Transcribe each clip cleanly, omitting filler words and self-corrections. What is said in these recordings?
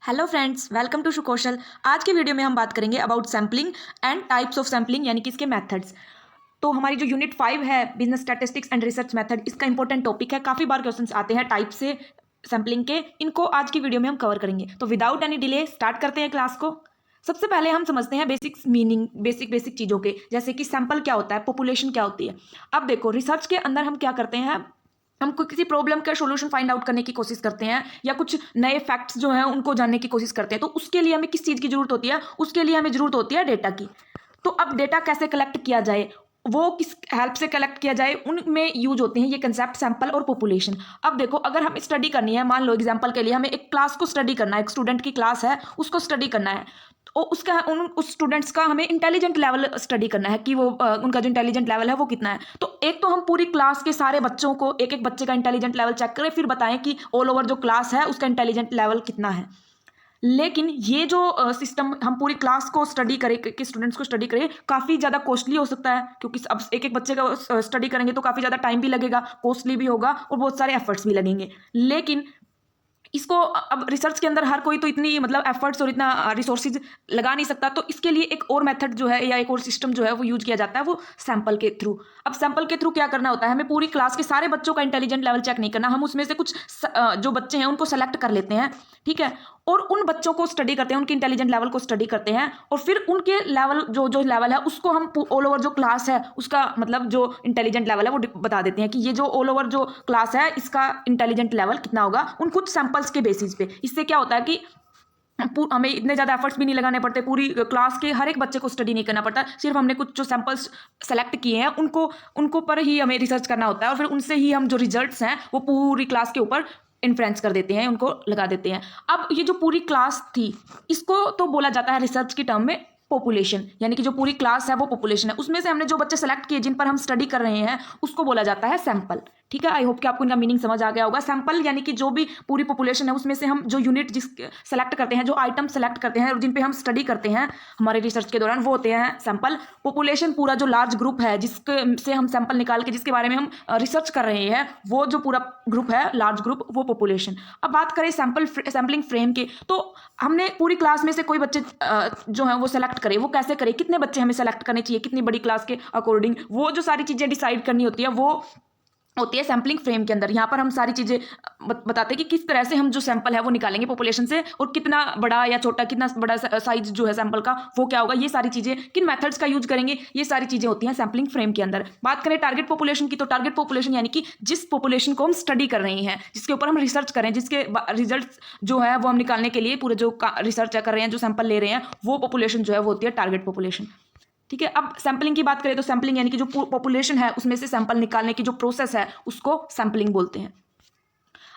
Hello friends, welcome to कौशल। आज के video में हम बात करेंगे about sampling and types of sampling, यानी कि इसके मेथड्स। तो हमारी जो यूनिट 5 है business statistics and research method, इसका इंपॉर्टेंट टॉपिक है। काफ़ी बार क्वेश्चंस आते हैं टाइप से सैम्पलिंग के, इनको आज की वीडियो में हम कवर करेंगे। तो विदाउट एनी डिले स्टार्ट करते हैं क्लास को। सबसे पहले हम समझते हैं बेसिक्स मीनिंग, बेसिक चीज़ों के, जैसे कि सैंपल क्या होता है, पॉपुलेशन क्या होती है। अब देखो, रिसर्च के अंदर हम क्या करते हैं, हम किसी प्रॉब्लम का सॉल्यूशन फाइंड आउट करने की कोशिश करते हैं या कुछ नए फैक्ट्स जो हैं उनको जानने की कोशिश करते हैं। तो उसके लिए हमें किस चीज़ की जरूरत होती है? उसके लिए हमें जरूरत होती है डेटा की। तो अब डेटा कैसे कलेक्ट किया जाए, वो किस हेल्प से कलेक्ट किया जाए, उनमें यूज होते हैं ये कंसेप्ट सैंपल और पॉपुलेशन। अब देखो, अगर हम स्टडी करनी है, मान लो एग्जांपल के लिए हमें एक क्लास को स्टडी करना है, एक स्टूडेंट की क्लास है उसको स्टडी करना है, तो उसका उस स्टूडेंट्स का हमें इंटेलिजेंट लेवल स्टडी करना है कि वो उनका जो इंटेलिजेंट लेवल है वो कितना है। तो एक तो हम पूरी क्लास के सारे बच्चों को एक एक बच्चे का इंटेलिजेंट लेवल चेक करें, फिर बताएं कि ऑल ओवर जो क्लास है उसका इंटेलिजेंट लेवल कितना है। लेकिन ये जो सिस्टम हम पूरी क्लास को स्टडी करें, कि स्टूडेंट्स को स्टडी करें, काफ़ी ज़्यादा कॉस्टली हो सकता है, क्योंकि अब एक एक बच्चे का स्टडी करेंगे तो काफ़ी ज़्यादा टाइम भी लगेगा, कॉस्टली भी होगा और बहुत सारे एफर्ट्स भी लगेंगे। लेकिन इसको अब रिसर्च के अंदर हर कोई तो इतनी मतलब एफर्ट्स और इतना रिसोर्सेज लगा नहीं सकता। तो इसके लिए एक और मेथड जो है या एक और सिस्टम जो है वो यूज किया जाता है, वो सैंपल के थ्रू। अब सैंपल के थ्रू क्या करना होता है, हमें पूरी क्लास के सारे बच्चों का इंटेलिजेंट लेवल चेक नहीं करना, हम उसमें से कुछ जो बच्चे हैं उनको सेलेक्ट कर लेते हैं, ठीक है, और उन बच्चों को स्टडी करते हैं, उनके इंटेलिजेंट लेवल को स्टडी करते हैं, और फिर उनके लेवल जो जो लेवल है उसको हम ऑल ओवर जो क्लास है उसका मतलब जो इंटेलिजेंट लेवल है वो बता देते हैं कि ये जो ऑल ओवर जो क्लास है इसका इंटेलिजेंट लेवल कितना होगा, उन कुछ सैंपल्स के बेसिस पे। इससे क्या होता है कि हमें इतने ज़्यादा एफर्ट्स भी नहीं लगाने पड़ते, पूरी क्लास के हर एक बच्चे को स्टडी नहीं करना पड़ता, सिर्फ हमने कुछ जो सैंपल्स सेलेक्ट किए हैं उनको उनको पर ही हमें रिसर्च करना होता है, और फिर उनसे ही हम जो रिजल्ट्स हैं वो पूरी क्लास के ऊपर इन्फ्लुएंस कर देते हैं, उनको लगा देते हैं। अब ये जो पूरी क्लास थी, इसको तो बोला जाता है रिसर्च की टर्म में पॉपुलेशन, यानी कि जो पूरी क्लास है वो पॉपुलेशन है। उसमें से हमने जो बच्चे सेलेक्ट किए जिन पर हम स्टडी कर रहे हैं उसको बोला जाता है सैंपल। ठीक है, आई होप कि आपको इनका मीनिंग समझ आ गया होगा। सैंपल यानी कि जो भी पूरी पॉपुलेशन है उसमें से हम जो यूनिट जिस सेलेक्ट करते हैं, जो आइटम सेलेक्ट करते हैं और जिन पे हम स्टडी करते हैं हमारे रिसर्च के दौरान, वो होते हैं सैंपल। पॉपुलेशन पूरा जो लार्ज ग्रुप है जिसके से हम सैंपल निकाल के जिसके बारे में हम रिसर्च कर रहे हैं, वो जो पूरा ग्रुप है लार्ज ग्रुप, वो पॉपुलेशन। अब बात करें सैंपलिंग फ्रेम के, तो हमने पूरी क्लास में से कोई बच्चे जो हैं वो सेलेक्ट करें। वो कैसे करें, कितने बच्चे हमें सेलेक्ट करने चाहिए, कितनी बड़ी क्लास के अकॉर्डिंग, वो जो सारी चीज़ें डिसाइड करनी होती है वो होती है सैम्पलिंग फ्रेम के अंदर। यहाँ पर हम सारी चीज़ें बताते हैं कि किस तरह से हम जो सैंपल है वो निकालेंगे पॉपुलेशन से, और कितना बड़ा या छोटा, कितना बड़ा साइज जो है सैंपल का वो क्या होगा, ये सारी चीज़ें किन मेथड्स का यूज करेंगे, ये सारी चीज़ें होती हैं सैम्पलिंग फ्रेम के अंदर। बात करें टारगेट पॉपुलेशन की, तो टारगेट पॉपुलेशन यानी कि जिस पॉपुलेशन को हम स्टडी कर रहे हैं, जिसके ऊपर हम रिसर्च करें, जिसके रिजल्ट जो है वो हम निकालने के लिए पूरे जो रिसर्च कर रहे हैं, जो सैंपल ले रहे हैं, वो पॉपुलेशन जो है वो होती है टारगेट पॉपुलेशन। ठीक है, अब सैंपलिंग की बात करें तो सैंपलिंग यानी कि जो पॉपुलेशन है उसमें से सैंपल निकालने की जो प्रोसेस है उसको सैंपलिंग बोलते हैं।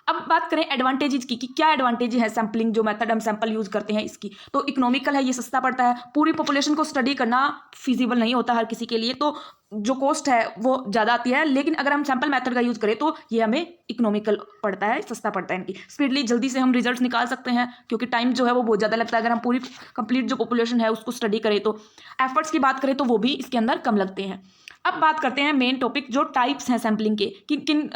अब बात करें एडवांटेजेस की कि क्या एडवांटेज है सैंपलिंग, जो मेथड हम सैंपल यूज करते हैं इसकी। तो इकोनॉमिकल है, ये सस्ता पड़ता है। पूरी पॉपुलेशन को स्टडी करना फिजिबल नहीं होता हर किसी के लिए, तो जो कॉस्ट है वो ज़्यादा आती है। लेकिन अगर हम सैंपल मेथड का यूज़ करें तो ये हमें इकोनॉमिकल पड़ता है, सस्ता पड़ता है, इनकी स्पीडली जल्दी से हम रिजल्ट्स निकाल सकते हैं, क्योंकि टाइम जो है वो बहुत ज़्यादा लगता है। अगर हम पूरी कंप्लीट जो पॉपुलेशन है उसको स्टडी करें तो एफर्ट्स की बात करें तो वो भी इसके अंदर कम लगते हैं। अब बात करते हैं मेन टॉपिक, जो टाइप्स हैं सैंपलिंग के, किन किन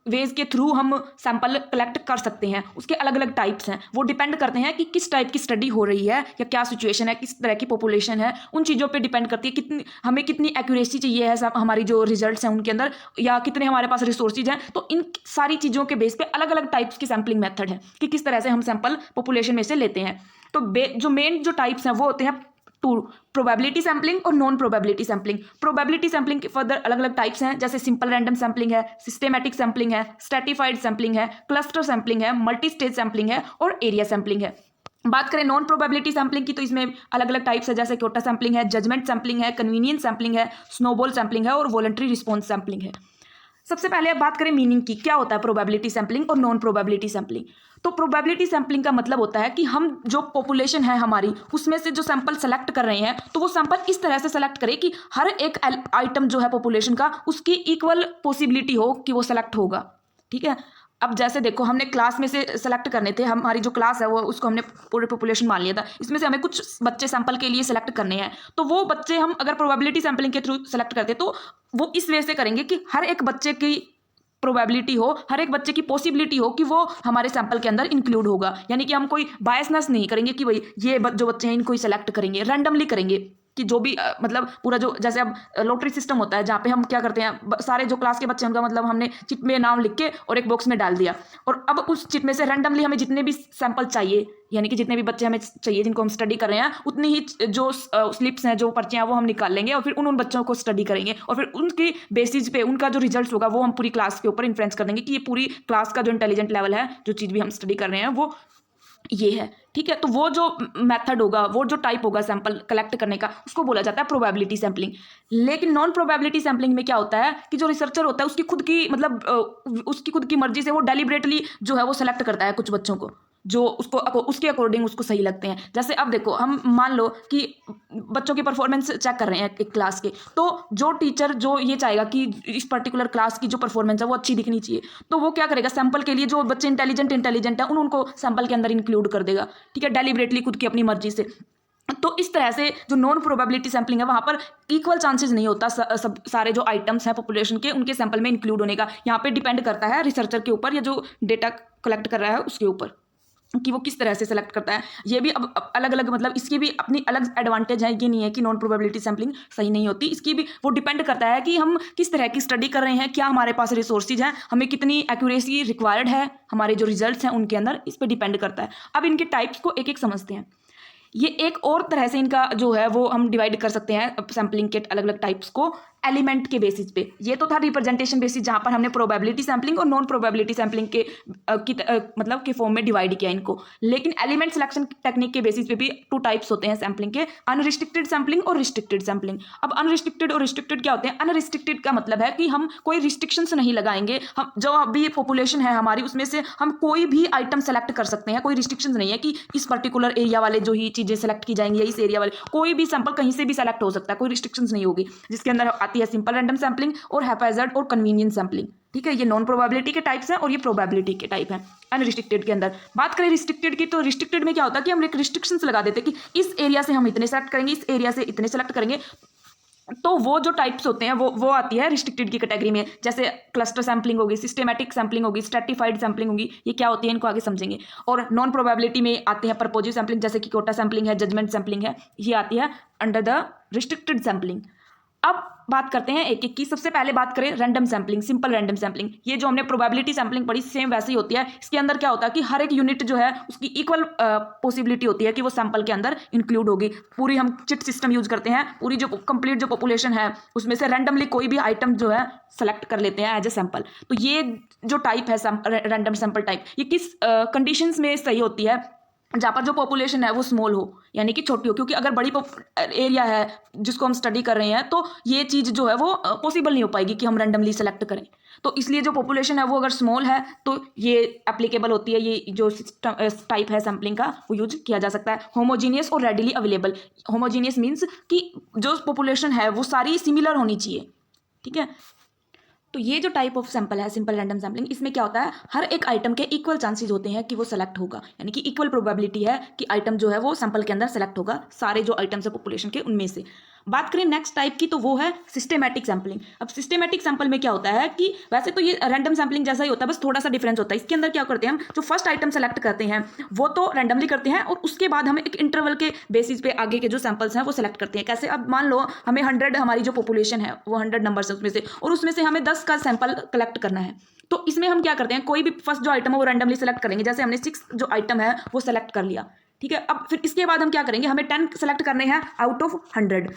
वेज के थ्रू हम सैंपल कलेक्ट कर सकते हैं, उसके अलग अलग टाइप्स हैं। वो डिपेंड करते हैं कि किस टाइप की स्टडी हो रही है या क्या सिचुएशन है, किस तरह की पॉपुलेशन है, उन चीज़ों पे डिपेंड करती है कितनी हमें कितनी एक्यूरेसी चाहिए है सब हमारी जो रिजल्ट्स हैं उनके अंदर, या कितने हमारे पास रिसोर्सेज हैं। तो इन सारी चीज़ों के बेस पे अलग अलग टाइप्स की सैंपलिंग मेथड है कि किस तरह से हम सैंपल पॉपुलेशन में से लेते हैं। तो जो मेन जो टाइप्स हैं वो होते हैं टू, प्रोबेबिलिटी सैंपलिंग और non probability sampling. Probability sampling के फर्दर अलग अलग टाइप्स हैं, जैसे सिंपल रैंडम सैंपलिंग है, सिस्टेमैटिक सैंपलिंग है, स्ट्रेटिफाइड सैंपलिंग है, क्लस्टर सैंपलिंग है, मल्टी स्टेज सैंपलिंग है और एरिया सैंपलिंग है। बात करें नॉन प्रोबेबिलिटी सैंपलिंग की, तो इसमें अलग अलग टाइप्स है, जैसे क्योटा सैंपलिंग है, जजमेंट सैंपलिंग है, कन्वीनियंस सैंपलिंग है, स्नोबॉल सैंपलिंग है और वॉलंटरी रिस्पॉन्स सैंपलिंग है। सबसे पहले अब बात करें मीनिंग की, क्या होता है प्रोबेबिलिटी सैंपलिंग और नॉन प्रोबेबिलिटी सैंपलिंग। तो प्रोबेबिलिटी सैंपलिंग का मतलब होता है कि हम जो पॉपुलेशन है हमारी उसमें से जो सैंपल सेलेक्ट कर रहे हैं, तो वो सैंपल इस तरह से सेलेक्ट करें कि हर एक आइटम जो है पॉपुलेशन का उसकी इक्वल पॉसिबिलिटी हो कि वो सेलेक्ट होगा। ठीक है, अब जैसे देखो, हमने क्लास में से सेलेक्ट करने थे, हमारी जो क्लास है वो उसको हमने पूरे पॉपुलेशन मान लिया था, इसमें से हमें कुछ बच्चे सैंपल के लिए सेलेक्ट करने हैं। तो वो बच्चे हम अगर प्रोबेबिलिटी सैंपलिंग के थ्रू सेलेक्ट करते तो वो इस वे से करेंगे कि हर एक बच्चे की प्रोबेबिलिटी हो, हर एक बच्चे की पॉसिबिलिटी हो कि वो हमारे सैंपल के अंदर इंक्लूड होगा। यानी कि हम कोई बायसनेस नहीं करेंगे कि भाई ये जो बच्चे हैं इनको ही सेलेक्ट करेंगे, रैंडमली करेंगे कि जो भी मतलब पूरा जो जैसे अब लॉटरी सिस्टम होता है जहाँ पे हम क्या करते हैं, सारे जो क्लास के बच्चे हैं उनका मतलब हमने चिट में नाम लिख के और एक बॉक्स में डाल दिया, और अब उस चिट में से रैंडमली हमें जितने भी सैंपल चाहिए, यानी कि जितने भी बच्चे हमें चाहिए जिनको हम स्टडी कर रहे हैं, उतनी ही जो स्लिप्स हैं, जो पर्चे हैं, वो हम निकाल लेंगे और फिर उन बच्चों को स्टडी करेंगे, और फिर उनकी बेसिस पे उनका जो रिजल्ट होगा वो हम पूरी क्लास के ऊपर इन्फ्लुएंस कर देंगे कि ये पूरी क्लास का जो इंटेलिजेंट लेवल है, जो चीज़ भी हम स्टडी कर रहे हैं वो ये है। ठीक है, तो वो जो मेथड होगा, वो जो टाइप होगा सैंपल कलेक्ट करने का, उसको बोला जाता है प्रोबेबिलिटी सैंपलिंग। लेकिन नॉन प्रोबेबिलिटी सैंपलिंग में क्या होता है कि जो रिसर्चर होता है उसकी खुद की मतलब उसकी खुद की मर्जी से वो डेलिबरेटली जो है वो सेलेक्ट करता है कुछ बच्चों को जो उसके अकॉर्डिंग उसको सही लगते हैं। जैसे अब देखो, हम मान लो कि बच्चों की परफॉर्मेंस चेक कर रहे हैं एक क्लास के, तो जो टीचर जो ये चाहेगा कि इस पर्टिकुलर क्लास की जो परफॉर्मेंस है वो अच्छी दिखनी चाहिए, तो वो क्या करेगा, सैंपल के लिए जो बच्चे इंटेलिजेंट है उनको सैंपल के अंदर इंक्लूड कर देगा। ठीक है, डेलिबरेटली खुद की अपनी मर्जी से। तो इस तरह से जो नॉन प्रोबेबिलिटी सैंपलिंग है वहाँ पर इक्वल चांसेस नहीं होता सब सारे जो आइटम्स हैं पॉपुलेशन के उनके सैंपल में इंक्लूड होने का। यहाँ पे डिपेंड करता है रिसर्चर के ऊपर या जो डेटा कलेक्ट कर रहा है उसके ऊपर कि वो किस तरह से सेलेक्ट करता है। ये भी अब अलग अलग मतलब इसकी भी अपनी अलग एडवांटेज है, ये नहीं है कि नॉन प्रोबेबिलिटी सैंपलिंग सही नहीं होती। इसकी भी वो डिपेंड करता है कि हम किस तरह की स्टडी कर रहे हैं, क्या हमारे पास रिसोर्सेज हैं, हमें कितनी एक्यूरेसी रिक्वायर्ड है, हमारे जो रिजल्ट्स हैं उनके अंदर, इस पर डिपेंड करता है। अब इनके टाइप्स को एक एक समझते हैं। ये एक और तरह से इनका जो है वो हम डिवाइड कर सकते हैं सैम्पलिंग के अलग अलग टाइप्स को एलिमेंट के बेसिस पे। ये तो था रिप्रेजेंटेशन बेसिस जहाँ पर हमने प्रोबेबिलिटी सैम्पलिंग और नॉन प्रोबेबिलिटी सैम्पलिंग के मतलब के फॉर्म में डिवाइड किया इनको। लेकिन एलिमेंट सिलेक्शन टेक्निक के बेसिस पे भी 2 टाइप्स होते हैं सैम्पलिंग के, अनरिस्ट्रिक्टेड सैम्पलिंग और रिस्ट्रिक्टेड सैम्पलिंग। अब अनरिस्ट्रिक्टेड और रिस्ट्रिक्टेड क्या होते हैं? अनरिस्ट्रिक्टेड का मतलब है कि हम कोई रिस्ट्रिक्शंस नहीं लगाएंगे, हम जो अभी पॉपुलेशन है हमारी उसमें से हम कोई भी आइटम सेलेक्ट कर सकते हैं, कोई रिस्ट्रिक्शंस नहीं है कि इस पर्टिकुलर एरिया वाले जो ही चीज़ें सेलेक्ट की जाएंगी या इस एरिया वाले, कोई भी सैंपल कहीं से भी सेलेक्ट हो सकता है, कोई रिस्ट्रिक्शंस नहीं होगी। जिसके अंदर आती है सिंपल रैंडम सैम्पलिंग और हैप्पैजार्ड और कन्वीनियंट सैम्पलिंग। ठीक है, ये नॉन प्रोबेबिलिटी के टाइप्स हैं और ये प्रोबेबिलिटी के टाइप हैं अनरिस्ट्रिक्टेड के अंदर। बात करें रिस्ट्रिक्टेड की, तो रिस्ट्रिक्टेड में क्या होता है कि हम एक रिस्ट्रिक्शंस लगा देते हैं कि इस एरिया से हम इतने सेलेक्ट करेंगे, इस एरिया से इतने सेलेक्ट करेंगे। तो वो जो टाइप्स होते हैं वो आती है रिस्ट्रिक्टेड की कैटेगरी में। जैसे क्लस्टर सैम्पलिंग होगी, सिस्टेमैटिक सैम्पलिंग होगी, स्ट्रेटिफाइड सैम्पलिंग होगी। ये क्या होती है इनको आगे समझेंगे। और नॉन प्रोबेबिलिटी में आते हैं परपोजिव सैम्पलिंग, जैसे कि कोटा सैम्पलिंग है, जजमेंट सैम्पलिंग है, ये आती है अंडर द रिस्ट्रिक्टेड सैम्पलिंग। अब बात करते हैं एक एक की। सबसे पहले बात करें random sampling, simple random sampling. ये जो हमने प्रोबेबिलिटी सैम्पलिंग पढ़ी सेम वैसे ही होती है। इसके अंदर क्या होता है कि हर एक यूनिट जो है उसकी इक्वल पॉसिबिलिटी होती है कि वो सैंपल के अंदर इंक्लूड होगी। पूरी हम चिट सिस्टम यूज करते हैं, पूरी जो कंप्लीट जो पॉपुलेशन है उसमें से रैंडमली कोई भी आइटम जो है सेलेक्ट कर लेते हैं एज ए सैंपल। तो ये जो टाइप है रैंडम सैंपल टाइप, ये किस कंडीशंस में सही होती है? जहाँ पर जो पॉपुलेशन है वो स्मॉल हो, यानी कि छोटी हो। क्योंकि अगर बड़ी एरिया है जिसको हम स्टडी कर रहे हैं तो ये चीज़ जो है वो पॉसिबल नहीं हो पाएगी कि हम रैंडमली सेलेक्ट करें। तो इसलिए जो पॉपुलेशन है वो अगर स्मॉल है तो ये एप्लीकेबल होती है, ये जो टाइप है सैम्पलिंग का वो यूज किया जा सकता है। होमोजीनियस और रेडिली अवेलेबल। होमोजीनियस मीन्स कि जो पॉपुलेशन है वो सारी सिमिलर होनी चाहिए। ठीक है, तो ये जो टाइप ऑफ सैंपल है सिंपल रैंडम सैम्पलिंग, इसमें क्या होता है हर एक आइटम के इक्वल चांसेस होते हैं कि वो सेलेक्ट होगा, यानी कि इक्वल प्रोबेबिलिटी है कि आइटम जो है वो सैंपल के अंदर सेलेक्ट होगा, सारे जो आइटम्स है पॉपुलेशन के उनमें से। बात करें नेक्स्ट टाइप की तो वो है सिस्टेमैटिक सैम्पलिंग। अब सिस्टेमैटिक सैंपल में क्या होता है कि वैसे तो ये रैंडम सैम्पलिंग जैसा ही होता है, बस थोड़ा सा डिफरेंस होता है। इसके अंदर क्या करते हैं हम, जो फर्स्ट आइटम सेलेक्ट करते हैं वो तो रैंडमली करते हैं और उसके बाद हम एक इंटरवल के बेसिस पे आगे के जो सैंपल्स हैं वो सेलेक्ट करते हैं। कैसे? अब मान लो हमें 100 हमारी जो पॉपुलेशन है वो 100 नंबर्स है उसमें से, और उसमें से हमें 10 का सैंपल कलेक्ट करना है। तो इसमें हम क्या करते हैं, कोई भी फर्स्ट जो आइटम है वो रैंडमली सेलेक्ट करेंगे। जैसे हमने 6 जो आइटम है वो सेलेक्ट कर लिया। ठीक है, अब फिर इसके बाद हम क्या करेंगे, हमें 10 सेलेक्ट करने हैं आउट ऑफ 100।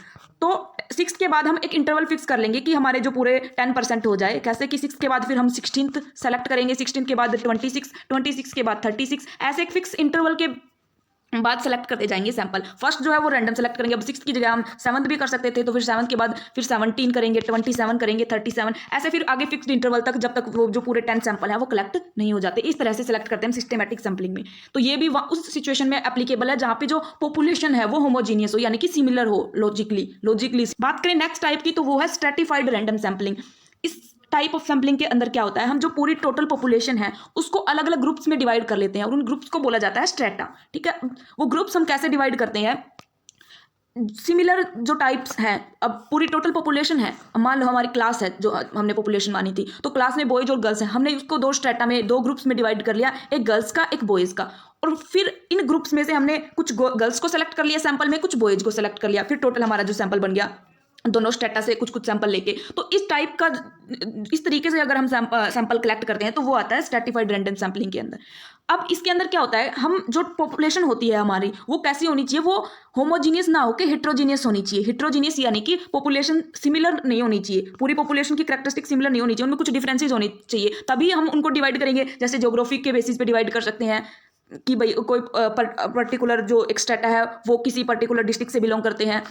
तो 6 के बाद हम एक इंटरवल फिक्स कर लेंगे कि हमारे जो पूरे 10% हो जाए। कैसे कि 6 के बाद फिर हम 16th सेलेक्ट करेंगे, 16 के बाद 26, 26 के बाद 36, ऐसे एक फिक्स इंटरवल के बाद सेलेक्ट करते जाएंगे सैंपल। फर्स्ट जो है वो रैंडम सेलेक्ट करेंगे। अब 6 की जगह हम 7th भी कर सकते थे, तो फिर 7th के बाद फिर 17 करेंगे, 27 करेंगे, 37, ऐसे फिर आगे फिक्स्ड इंटरवल तक जब तक वो जो पूरे 10 सैंपल है वो कलेक्ट नहीं हो जाते। इस तरह से सेलेक्ट करते हैं सिस्टेमैटिक सैम्पलिंग में। तो ये भी उस सिचुएशन में एप्लीकेबल है जहाँ पे जो पॉपुलेशन है वो होमोजीनियस हो, यानी कि सिमिलर हो लॉजिकली। बात करें नेक्स्ट टाइप की तो वो है स्ट्रेटिफाइड रैंडम सैम्पलिंग। इस टाइप ऑफ सैम्पलिंग के अंदर क्या होता है, हम जो पूरी टोटल पॉपुलेशन है उसको अलग अलग ग्रुप्स में डिवाइड कर लेते हैं और उन ग्रुप्स को बोला जाता है स्ट्रेटा। ठीक है, वो ग्रुप्स हम कैसे डिवाइड करते हैं, सिमिलर जो टाइप्स हैं, अब पूरी टोटल पॉपुलेशन है, मान लो हमारी क्लास है जो हमने पॉपुलेशन मानी थी, तो क्लास में बॉयज और गर्ल्स हैं, हमने उसको दो स्ट्रेटा में, दो ग्रुप्स में डिवाइड कर लिया, एक गर्ल्स का एक बॉयज़ का, और फिर इन ग्रुप्स में से हमने कुछ गर्ल्स को सेलेक्ट कर लिया सैंपल में, कुछ बॉयज को सेलेक्ट कर लिया, फिर टोटल हमारा जो सैंपल बन गया दोनों स्टेटा से कुछ कुछ सैंपल लेके। तो इस टाइप का, इस तरीके से अगर हम सैंपल कलेक्ट करते हैं तो वो आता है स्ट्रेटिफाइड रैंडम सैंपलिंग के अंदर। अब इसके अंदर क्या होता है, हम जो पॉपुलेशन होती है हमारी वो कैसी होनी चाहिए, वो होमोजीनियस ना होकर हेट्रोजीनियस होनी चाहिए। हेट्रोजीनियस यानी कि पॉपुलेशन सिमिलर नहीं होनी चाहिए, पूरी पॉपुलेशन की कैरेक्टरिस्टिक सिमिलर नहीं होनी चाहिए, उनमें कुछ डिफरेंसेस होने चाहिए, तभी हम उनको डिवाइड करेंगे। जैसे ज्योग्राफी के बेसिस पे डिवाइड कर सकते हैं कि भाई कोई पर्टिकुलर जो एक स्टेटा है वो किसी पर्टिकुलर डिस्ट्रिक्ट से बिलोंग करते हैं,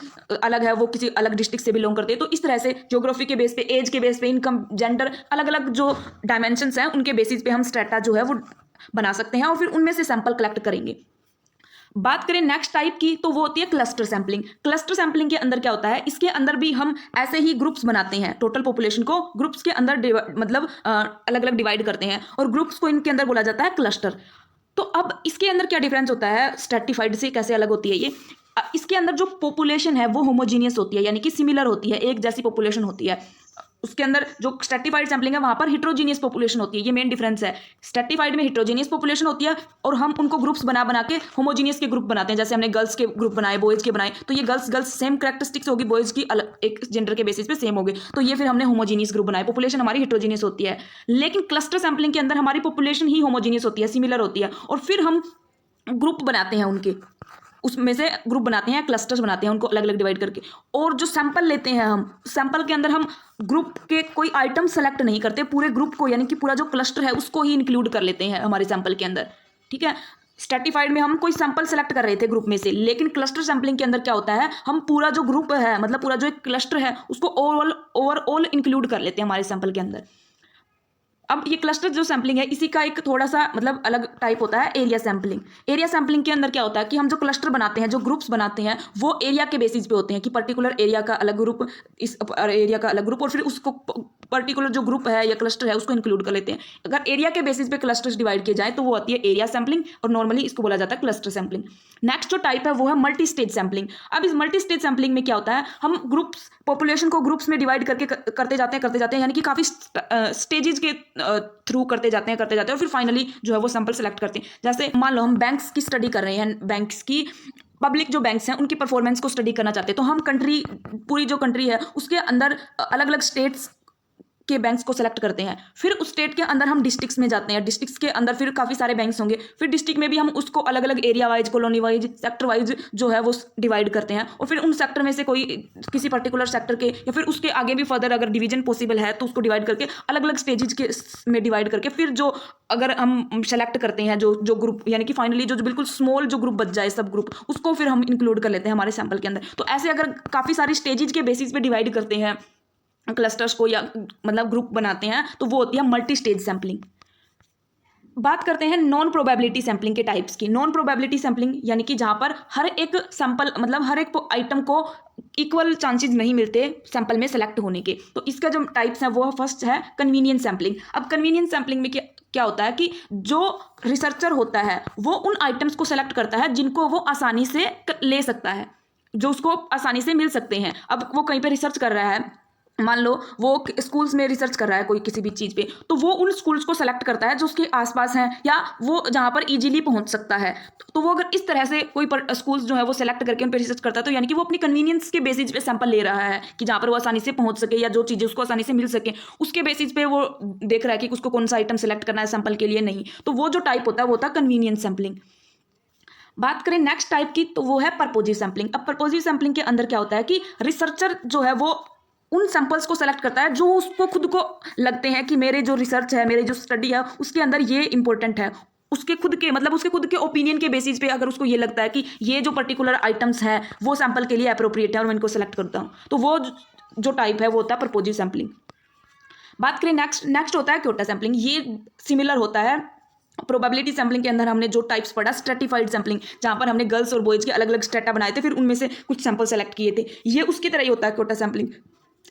अलग है वो किसी अलग डिस्ट्रिक्ट से बिलोंग करते हैं। तो इस तरह से ज्योग्राफी के बेस पे, एज के बेस पे, इनकम, जेंडर, अलग अलग जो डायमेंशंस हैं उनके बेसिस पे हम स्टेटा जो है वो बना सकते हैं और फिर उनमें से सैंपल कलेक्ट करेंगे। बात करें नेक्स्ट टाइप की तो वो होती है क्लस्टर सैंपलिंग। क्लस्टर सैंपलिंग के अंदर क्या होता है, इसके अंदर भी हम ऐसे ही ग्रुप्स बनाते हैं, टोटल पॉपुलेशन को ग्रुप्स के अंदर मतलब अलग अलग डिवाइड करते हैं और ग्रुप्स को इनके अंदर बोला जाता है क्लस्टर। तो अब इसके अंदर क्या डिफरेंस होता है, स्ट्रेटिफाइड से कैसे अलग होती है ये, इसके अंदर जो पॉपुलेशन है वो होमोजीनियस होती है, यानी कि सिमिलर होती है, एक जैसी पॉपुलेशन होती है। उसके अंदर जो स्ट्रेटिफाइड सैंपलिंग है वहां पर हेट्रोजीनियस पॉपुलेशन होती है, ये मेन डिफरेंस है। स्ट्रेटिफाइड में हेट्रोजीनियस पॉपुलेशन होती है और हम उनको ग्रुप्स बना बना के होमोजीनियस के ग्रुप बनाते हैं। जैसे हमने गर्ल्स के ग्रुप बनाए, बॉयज के बनाए, तो ये गर्ल्स सेम कैरेक्टरिस्टिक्स होगी, बॉयज की अलग एक जेंडर के बेसिस पे सेम होगी, तो ये फिर हमने होमोजीनियस ग्रुप बनाए, पॉपुलेशन हमारी हेट्रोजीनियस होती है। लेकिन क्लस्टर सैंपलिंग के अंदर हमारी पॉपुलेशन ही होमोजीनियस होती है, सिमिलर होती है, और फिर हम ग्रुप बनाते हैं उनके, उसमें से ग्रुप बनाते हैं, क्लस्टर्स बनाते हैं, उनको अलग अलग डिवाइड करके। और जो सैंपल लेते हैं हम, सैंपल के अंदर हम ग्रुप के कोई आइटम सेलेक्ट नहीं करते, पूरे ग्रुप को, यानी कि पूरा जो क्लस्टर है उसको ही इंक्लूड कर लेते हैं हमारे सैंपल के अंदर। ठीक है, स्ट्रेटिफाइड में हम कोई सैंपल सेलेक्ट कर रहे थे ग्रुप में से, लेकिन क्लस्टर सैंपलिंग के अंदर क्या होता है, हम पूरा जो ग्रुप है, मतलब पूरा जो एक क्लस्टर है उसको ओवरऑल इंक्लूड कर लेते हैं हमारे सैंपल के अंदर। अब ये क्लस्टर जो सैंपलिंग है इसी का एक थोड़ा सा मतलब अलग टाइप होता है एरिया सैंपलिंग। एरिया सैंपलिंग के अंदर क्या होता है कि हम जो क्लस्टर बनाते हैं, जो ग्रुप्स बनाते हैं, वो एरिया के बेसिस पे होते हैं कि पर्टिकुलर एरिया का अलग ग्रुप, इस एरिया का अलग ग्रुप, और फिर उसको पर्टिकुलर जो ग्रुप है या क्लस्टर है उसको इंक्लूड कर लेते हैं। अगर एरिया के बेसिस पे क्लस्टर्स डिवाइड किए जाए तो वो आती है एरिया सैंपलिंग, और नॉर्मली इसको बोला जाता है क्लस्टर सैंपलिंग। नेक्स्ट जो टाइप है वो है मल्टी स्टेज सैंपलिंग। अब इस मल्टी स्टेज सैंपलिंग में क्या होता है, हम ग्रुप्स, पॉपुलेशन को ग्रुप्स में डिवाइड करके करते जाते हैं, यानी कि काफ़ी स्टेजेस के थ्रू करते जाते हैं और फिर फाइनली जो है वो सैंपल सेलेक्ट करते हैं। जैसे मान लो हम बैंक्स की स्टडी कर रहे हैं, बैंक्स की, पब्लिक जो बैंक्स हैं उनकी परफॉर्मेंस को स्टडी करना चाहते हैं, तो हम कंट्री, पूरी जो कंट्री है उसके अंदर अलग अलग स्टेट्स के बैंक्स को सेलेक्ट करते हैं। फिर उस स्टेट के अंदर हम डिस्ट्रिक्ट्स में जाते हैं, डिस्ट्रिक्ट्स के अंदर फिर काफ़ी सारे बैंक्स होंगे, फिर डिस्ट्रिक्ट में भी हम उसको अलग अलग area wise, colony wise, sector wise जो है वो डिवाइड करते हैं, और फिर उन सेक्टर में से कोई किसी पर्टिकुलर सेक्टर के या फिर उसके आगे भी फर्दर अगर डिवीजन पॉसिबल है तो उसको डिवाइड करके अलग अलग स्टेजेस के में डिवाइड करके फिर जो अगर हम सेलेक्ट करते हैं जो ग्रुप, यानी कि फाइनली जो बिल्कुल स्मॉल जो ग्रुप बच जाए, सब ग्रुप, उसको फिर हम इंक्लूड कर लेते हैं हमारे सैंपल के अंदर। तो ऐसे अगर काफ़ी सारी स्टेजेस के बेसिस पे डिवाइड करते हैं क्लस्टर्स को या मतलब ग्रुप बनाते हैं तो वो होती है मल्टी स्टेज सैंपलिंग। बात करते हैं नॉन प्रोबेबिलिटी सैंपलिंग के टाइप्स की। नॉन प्रोबेबिलिटी सैंपलिंग यानी कि जहां पर हर एक सैंपल, मतलब हर एक आइटम को इक्वल चांसेस नहीं मिलते सैंपल में सेलेक्ट होने के। तो इसका जो टाइप्स है वो फर्स्ट है कन्वीनियंस सैंपलिंग। अब कन्वीनियंस सैंपलिंग में क्या होता है कि जो रिसर्चर होता है वो उन आइटम्स को सेलेक्ट करता है जिनको वो आसानी से ले सकता है, जो उसको आसानी से मिल सकते हैं। अब वो कहीं पर रिसर्च कर रहा है, मान लो वो स्कूल्स में रिसर्च कर रहा है कोई किसी भी चीज़ पे, तो वो उन स्कूल्स को सेलेक्ट करता है जो उसके आसपास हैं या वो जहाँ पर इजीली पहुँच सकता है। तो वो अगर इस तरह से कोई स्कूल्स जो है वो सेलेक्ट करके उन पर रिसर्च करता है तो यानी कि वो अपनी कन्वीनियंस के बेसिस पे सैंपल ले रहा है कि जहाँ पर वो आसानी से पहुँच सके या जो चीज़ें उसको आसानी से मिल सके, उसके बेसिस पे वो देख रहा है कि उसको कौन सा आइटम सेलेक्ट करना है सैंपल के लिए, नहीं। तो वो जो टाइप होता है वो होता है कन्वीनियंस सैंपलिंग। बात करें नेक्स्ट टाइप की तो वो है पर्पोजिव सैंपलिंग। अब पर्पोजिव सैंपलिंग के अंदर क्या होता है कि रिसर्चर जो है वो उन सैंपल्स को सेलेक्ट करता है जो उसको खुद को लगते हैं कि मेरे जो रिसर्च है, मेरे जो स्टडी है उसके अंदर ये इंपॉर्टेंट है, उसके खुद के, मतलब उसके खुद के ओपिनियन के बेसिस पे अगर उसको ये लगता है कि ये जो पर्टिकुलर आइटम्स हैं वो सैंपल के लिए अप्रोप्रिएट है और मैं इनको सेलेक्ट करता हूँ, तो वो जो टाइप है वो होता है पर्पोजिव सैंपलिंग। बात करें नेक्स्ट होता है क्योटा सैंपलिंग। ये सिमिलर होता है प्रोबेबिलिटी सैंपलिंग के अंदर हमने जो टाइप्स पढ़ा, स्ट्रेटिफाइड सैंपलिंग, जहाँ पर हमने गर्ल्स और बॉयज़ के अलग अलग स्ट्रेटा बनाए थे, फिर उनमें से कुछ सैंपल सेलेक्ट किए थे। ये उसकी तरह ही होता है क्योटा सैंपलिंग,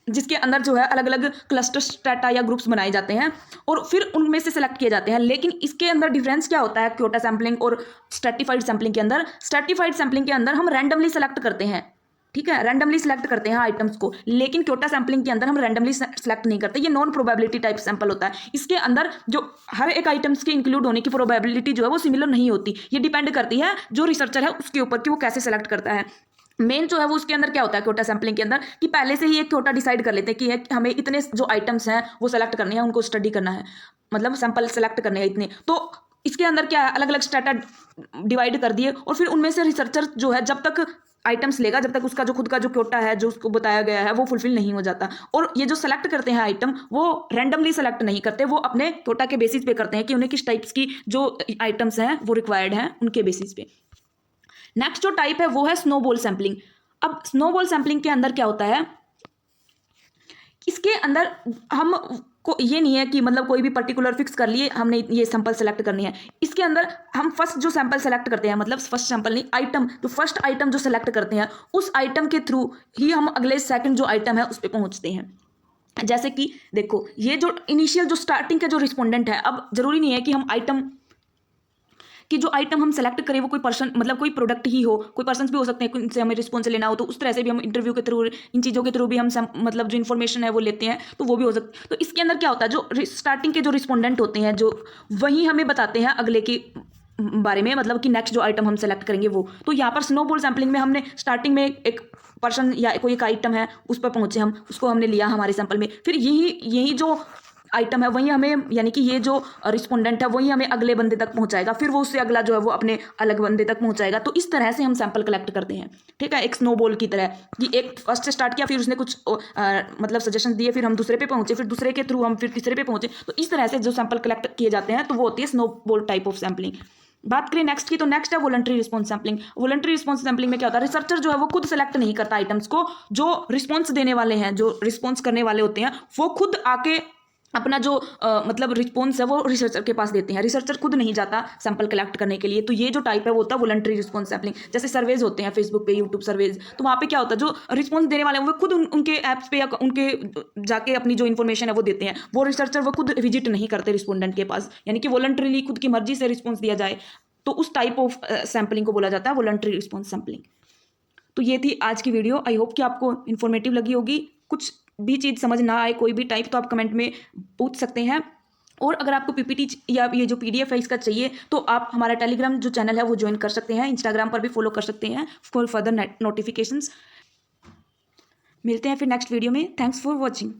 जिसके अंदर जो है अलग अलग क्लस्टर स्ट्रेटा या ग्रुप्स बनाए जाते हैं और फिर उनमें से सेलेक्ट किए जाते हैं। लेकिन इसके अंदर डिफरेंस क्या होता है क्योटा सैंपलिंग और स्ट्रेटिफाइड सैंपलिंग के अंदर? स्ट्रेटिफाइड सैंपलिंग के अंदर हम रैंडमली सेलेक्ट करते हैं ठीक है, रैंडमली सिलेक्ट करते हैं आइटम्स को, लेकिन क्योटा सैम्पलिंग के अंदर हम रैंडमली सिलेक्ट नहीं करते। ये नॉन प्रोबेबिलिटी टाइप सैंपल होता है। इसके अंदर जो हर एक आइटम्स के इंक्लूड होने की प्रोबेबिलिटी जो है वो सिमिलर नहीं होती। ये डिपेंड करती है जो रिसर्चर है उसके ऊपर कि वो कैसे सेलेक्ट करता है। मेन जो है वो उसके अंदर क्या होता है क्योटा सैम्पलिंग के अंदर, कि पहले से ही एक क्योटा डिसाइड कर लेते हैं कि हमें इतने जो आइटम्स हैं वो सेलेक्ट करने हैं, उनको स्टडी करना है, मतलब सैंपल सेलेक्ट करने हैं इतने। तो इसके अंदर क्या है, अलग अलग स्ट्रेटा डिवाइड कर दिए, और फिर उनमें से रिसर्चर जो है जब तक आइटम्स लेगा जब तक उसका जो खुद का जो क्योटा है जो उसको बताया गया है वो फुलफिल नहीं हो जाता। और ये जो सेलेक्ट करते हैं आइटम वो रैंडमली सेलेक्ट नहीं करते, वो अपने क्योटा के बेसिस पे करते हैं कि उन्हें किस टाइप्स की जो आइटम्स हैं वो रिक्वायर्ड हैं उनके बेसिस पे। नेक्स्ट जो टाइप है वो है स्नोबॉल सैंपलिंग। अब स्नोबॉल सैंपलिंग के अंदर क्या होता है, इसके अंदर हम को ये नहीं है कि मतलब कोई भी पर्टिकुलर फिक्स कर लिए हमने ये सैंपल सेलेक्ट करनी है। इसके अंदर हम फर्स्ट जो सैंपल सेलेक्ट करते हैं, मतलब फर्स्ट सैंपल नहीं, आइटम, जो फर्स्ट आइटम जो सेलेक्ट करते हैं उस आइटम के थ्रू ही हम अगले सेकंड जो आइटम है उस पर पहुंचते हैं। जैसे कि देखो, ये जो इनिशियल जो स्टार्टिंग का जो रिस्पोंडेंट है, अब जरूरी नहीं है कि हम आइटम कि जो आइटम हम सेलेक्ट करें वो कोई पर्सन, मतलब कोई प्रोडक्ट ही हो, कोई पर्सन भी हो सकते हैं, इनसे हमें रिस्पॉन्स लेना हो तो उस तरह से भी हम इंटरव्यू के थ्रू, इन चीज़ों के थ्रू भी हम मतलब जो इन्फॉर्मेशन है वो लेते हैं, तो वो भी हो सकता है। तो इसके अंदर क्या होता है, जो स्टार्टिंग के जो रिस्पोंडेंट होते हैं जो वही हमें बताते हैं अगले के बारे में, मतलब कि नेक्स्ट जो आइटम हम सेलेक्ट करेंगे वो। तो यहाँ पर स्नोबॉल सैंपलिंग में हमने स्टार्टिंग में एक पर्सन या कोई एक आइटम है उस पर पहुंचे हम, उसको हमने लिया हमारे सैंपल में, फिर यही जो आइटम है वही हमें, यानी कि ये जो रिस्पोंडेंट है वही हमें अगले बंदे तक पहुंचाएगा, फिर वो उससे अगला जो है वो अपने अलग बंदे तक पहुंचाएगा। तो इस तरह से हम सैंपल कलेक्ट करते हैं, ठीक है, एक स्नोबॉल की तरह, कि एक फर्स्ट से स्टार्ट किया, फिर उसने कुछ मतलब सजेशन दिए, फिर हम दूसरे पे पहुंचे, फिर दूसरे के थ्रू हम फिर तीसरे पे पहुंचे। तो इस तरह से जो सैंपल कलेक्ट किए जाते हैं तो वो होती है स्नोबॉल टाइप ऑफ सैंपलिंग। बात करें नेक्स्ट की, तो नेक्स्ट है voluntary response sampling. Voluntary response sampling में क्या होता है, रिसर्चर जो है वो खुद सेलेक्ट नहीं करता आइटम्स को, जो रिस्पॉन्स देने वाले हैं, जो रिस्पॉन्स करने वाले होते हैं वो खुद आके अपना जो मतलब रिस्पॉन्स है वो रिसर्चर के पास देते हैं। रिसर्चर खुद नहीं जाता सैंपल कलेक्ट करने के लिए। तो ये जो टाइप है वो होता है वॉलंटरी रिस्पॉन्स सैंपलिंग। जैसे सर्वेज होते हैं फेसबुक पे, यूट्यूब सर्वेज, तो वहाँ पे क्या होता है, जो रिस्पॉन्स देने वाले हैं वो खुद उनके ऐप्स पे या उनके जाके अपनी जो इन्फॉर्मेशन है वो देते हैं। वो रिसर्चर वो खुद विजिट नहीं करते रिस्पोंडेंट के पास, यानी कि वॉलंटरीली खुद की मर्जी से रिस्पॉन्स दिया जाए, तो उस टाइप ऑफ सैंपलिंग को बोला जाता है वॉलंटरी रिस्पॉन्स सैंपलिंग। तो ये थी आज की वीडियो। आई होप कि आपको इन्फॉर्मेटिव लगी होगी। कुछ भी चीज़ समझ ना आए कोई भी टाइप, तो आप कमेंट में पूछ सकते हैं। और अगर आपको पीपीटी या ये जो पीडीएफ है इसका चाहिए तो आप हमारा टेलीग्राम जो चैनल है वो ज्वाइन कर सकते हैं, इंस्टाग्राम पर भी फॉलो कर सकते हैं फॉर फर्दर नोटिफिकेशंस। मिलते हैं फिर नेक्स्ट वीडियो में। Thanks for watching.